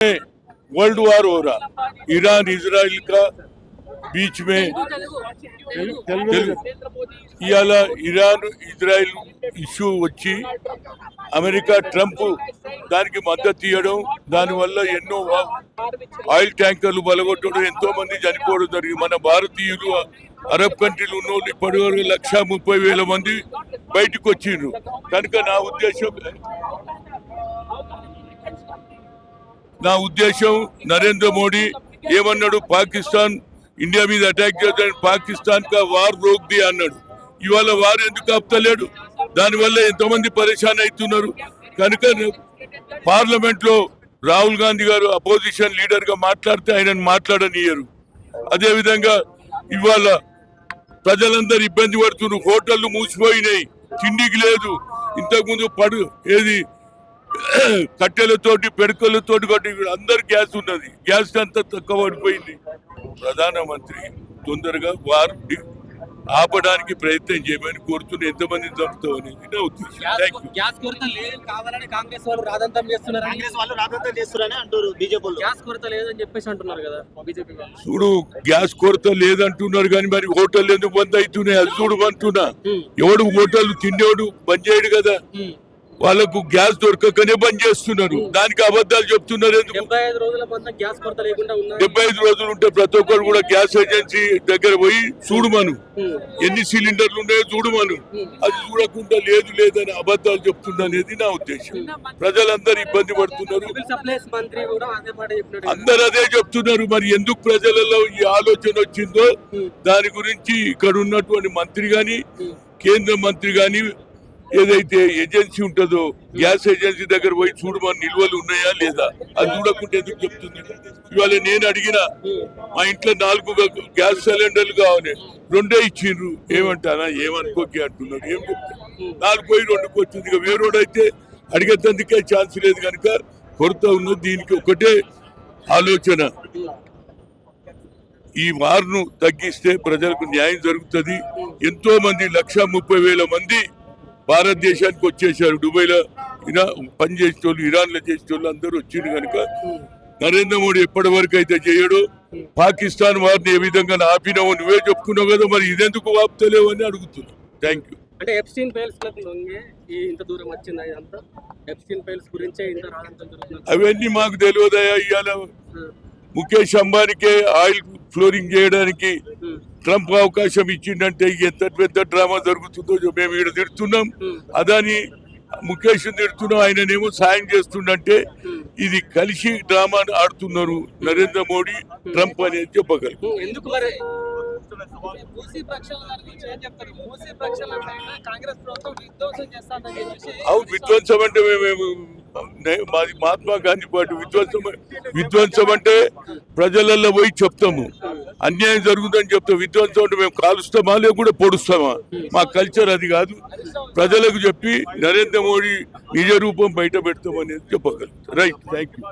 World war हो रहा, Iran Israel का बीच में ఇవాళ ఇరాన్ ఇజ్రాయెల్ ఇష్యూ వచ్చి అమెరికా ట్రంప్ దానికి మద్దతు ఇవ్వడం, దానివల్ల ఎన్నో ఆయిల్ ట్యాంకర్లు బలగొట్టడం, ఎంతో మంది చనిపోవడం జరిగింది. మన భారతీయులు అరబ్ కంట్రీలు ఉన్న వాళ్ళు ఇప్పటివరకు 130,000 మంది బయటకు వచ్చిండ్రు. కనుక నా ఉద్దేశం నరేంద్ర మోడీ ఏమన్నాడు, పాకిస్తాన్ ఇండియా మీద అటాక్ చేద్దాం, పాకిస్తాన్ కా వార్ రోక్ ది అన్నాడు. ఇవాళ వారు ఎందుకు ఆపుతలేడు? దానివల్ల ఎంతోమంది పరేషాన్ అవుతున్నారు. కనుక పార్లమెంట్ లో రాహుల్ గాంధీ గారు అపోజిషన్ లీడర్ గా మాట్లాడితే ఆయనను మాట్లాడనియరు. అదే విధంగా ఇవాళ ప్రజలందరూ ఇబ్బంది పడుతున్నారు. హోటళ్లు మూసిపోయినాయి, తిండికి లేదు. ఇంతకుముందు కట్టెలతోటి పెడకలతోటి కొట్టి అందరు గ్యాస్ ఉన్నది, గ్యాస్ అంతా తక్కువ పడిపోయింది. ప్రధానమంత్రి తొందరగా వారు ఆపడానికి ప్రయత్నం చేయమని కోరుతున్న, ఎంతమంది చంపుతాం అనేది నా ఉద్దేశం. చూడు, గ్యాస్ కొరత లేదంటున్నారు కానీ మరి హోటల్ ఎందుకు బంద్ అవుతున్నాయి అది చూడమంటున్నా. ఎవడు హోటల్ తిండేవాడు బంద్ చేయడు కదా, వాళ్ళకు గ్యాస్ దొరకకనే బంద్ చేస్తున్నారు. దానికి అబద్ధాలు చెప్తున్నారు. 75 రోజులు ఉంటే ప్రతి ఒక్కరు కూడా గ్యాస్ ఏజెన్సీ దగ్గర పోయి చూడమను, ఎన్ని సిలిండర్లు ఉన్నాయో చూడమను. అది చూడకుండా లేదు లేదని అబద్ధాలు చెప్తున్నా అనేది నా ఉద్దేశం. ప్రజలందరూ ఇబ్బంది పడుతున్నారు, అందరు అదే చెప్తున్నారు. మరి ఎందుకు ప్రజలలో ఈ ఆలోచన వచ్చిందో దాని గురించి ఇక్కడ ఉన్నటువంటి మంత్రి గాని కేంద్ర మంత్రి గాని ఏదైతే ఏజెన్సీ ఉంటుందో గ్యాస్ ఏజెన్సీ దగ్గర పోయి చూడమని, నిల్వలు ఉన్నాయా లేదా అది చూడకుంటే ఎందుకు చెప్తుంది. ఇవాళ నేను అడిగిన, మా ఇంట్లో 4 గ్యాస్ సిలిండర్లు కావాలి, 2 ఇచ్చిండ్రు. ఏమంటానా, ఏమనుకోకి అంటున్నారు. ఏం చెప్తారు, 4 పోయి 2కి వచ్చింది. ఇక వేరేడైతే అడిగేందుకే ఛాన్స్ లేదు. కనుక కొరత ఉన్నది. దీనికి ఒకటే ఆలోచన, ఈ వార్ను తగ్గిస్తే ప్రజలకు న్యాయం జరుగుతుంది. ఎంతో మంది 130,000 మంది భారతదేశానికి వచ్చేసారు. దుబాయ్లో పనిచేసేటోళ్ళు, ఇరాన్ లో చేసేటోళ్ళు అందరూ వచ్చింది. కనుక నరేంద్ర మోడీ ఎప్పటి వరకు అయితే చేయడు, పాకిస్తాన్ వారిని ఏ విధంగా ఆపినావు నువ్వే చెప్పుకున్నావు కదా, మరి ఇదెందుకు ఆపుతలేవు అని అడుగుతున్నావు. Thank you. అంటే ఎప్స్టీన్ ఫైల్స్ ఇంత దూరం వచ్చిందా? ఎప్స్టీన్ ఫైల్స్ గురించే ఇంత అవన్నీ మాకు తెలియదయా. ఇవాళ ముఖేష్ అంబానీకే ఆయిల్ ఫ్లోరింగ్ చేయడానికి ట్రంప్ అవకాశం ఇచ్చిందంటే ఎంత పెద్ద డ్రామా జరుగుతుందో మేము ఇక్కడ తిడుతున్నాం. అదాని ముఖేష్ తిడుతున్నాం, ఆయననేమో సాయం చేస్తుండంటే ఇది కలిసి డ్రామా ఆడుతున్నారు నరేంద్ర మోడీ ట్రంప్ అనేది చెప్పగలరు. విధ్వంసం అంటే మాది మహాత్మా గాంధీ పార్టీ. విధ్వంసం అంటే ప్రజలలో పోయి చెప్తాము, అన్యాయం జరుగుతుందని చెప్తాం. విధ్వంసం అంటే మేము కాలుస్తామా లేకుండా పొడుస్తామా? మా కల్చర్ అది కాదు. ప్రజలకు చెప్పి నరేంద్ర మోడీ నిజ రూపం బయట పెడతామనేది చెప్పగలుగుతాం. Right, thank you.